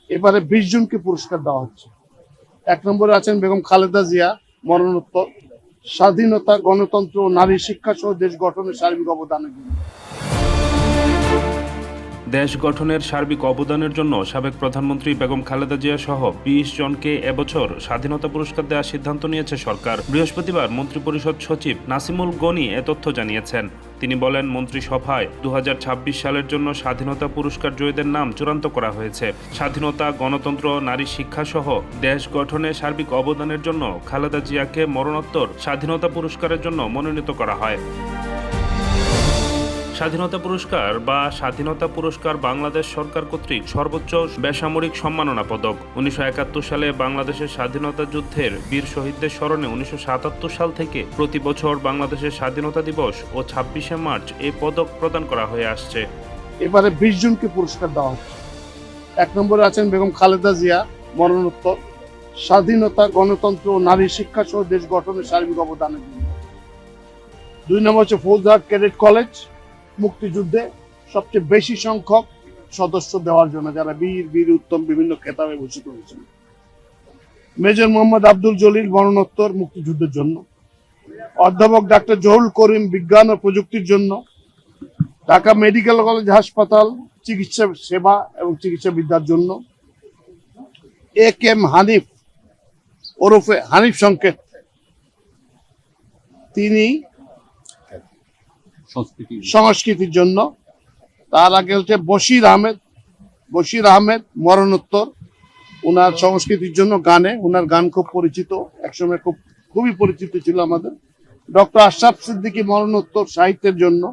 এবারে 20 জনকে পুরস্কার দেওয়া হচ্ছে। 1 নম্বরে আছেন বেগম খালেদা জিয়া, মরণোত্তর, স্বাধীনতা, গণতন্ত্র ও নারী শিক্ষা সহ দেশ গঠনের সার্বিক অবদানের জন্য। দেশ গঠনের সার্বিক অবদানের জন্য সাবেক প্রধানমন্ত্রী বেগম খালেদা জিয়া সহ 20 জনকে এবছর স্বাধীনতা পুরস্কার দেওয়ার সিদ্ধান্ত নিয়েছে সরকার। বৃহস্পতিবার মন্ত্রিপরিষদ সচিব নাসিমুল গনি এ তথ্য জানিয়েছেন। তিনি বলেন, মন্ত্রিসভায় 2026 সালের জন্য স্বাধীনতা পুরস্কার জয়ীদের নাম চূড়ান্ত করা হয়েছে। স্বাধীনতা, গণতন্ত্র, নারী শিক্ষা সহ দেশ গঠনে সার্বিক অবদানের জন্য খালেদা জিয়াকে মরণোত্তর স্বাধীনতা পুরস্কারের জন্য মনোনীত করা হয়। স্বাধীনতা পুরস্কার বা স্বাধীনতা পুরস্কার বাংলাদেশ সরকার কর্তৃক সর্বোচ্চ বেসামরিক সম্মাননা পদক। 1971 সালে বাংলাদেশের স্বাধীনতা যুদ্ধের বীর শহীদদের স্মরণে 1977 সাল থেকে প্রতি বছর বাংলাদেশের স্বাধীনতা দিবস ও 26শে মার্চ এই পদক প্রদান করা হয়ে আসছে। এবারে 20 জনকে পুরস্কার দেওয়া হচ্ছে। 1 নম্বরে আছেন বেগম খালেদা জিয়া, মরণোত্তর, স্বাধীনতা, গণতন্ত্র ও নারী শিক্ষা সহ দেশ গঠনের সার্বিক অবদানের জন্য। 2 নম্বর হচ্ছে ফৌজদার ক্যাডেট কলেজ, মুক্তিযুদ্ধে সবচেয়ে বেশি সংখ্যক সদস্য দেওয়ার জন্য, যারা বীর উত্তম বিভিন্ন খেতাবে ভূষিত হয়েছেন। মেজর মোহাম্মদ আব্দুল জলিল, মরণোত্তর, মুক্তিযুদ্ধের জন্য। অধ্যাপক ডাক্তার জহুরুল করিম, বিজ্ঞান ও প্রযুক্তির জন্য। ঢাকা মেডিকেল কলেজ হাসপাতাল, চিকিৎসা সেবা এবং চিকিৎসা বিদ্যার জন্য। এম হানিফ ওরফে হানিফ সংকেত, তিনি সংস্কৃতির জন্য। তার আগে হচ্ছে বশির আহমেদ, মরণোত্তর, উনার সংস্কৃতির জন্য, উনার গান খুব পরিচিত, একসময় খুবই পরিচিত ছিল আমাদের। ডক্টর আশরাফ সিদ্দিকী, মরণোত্তর, সাহিত্যের জন্য।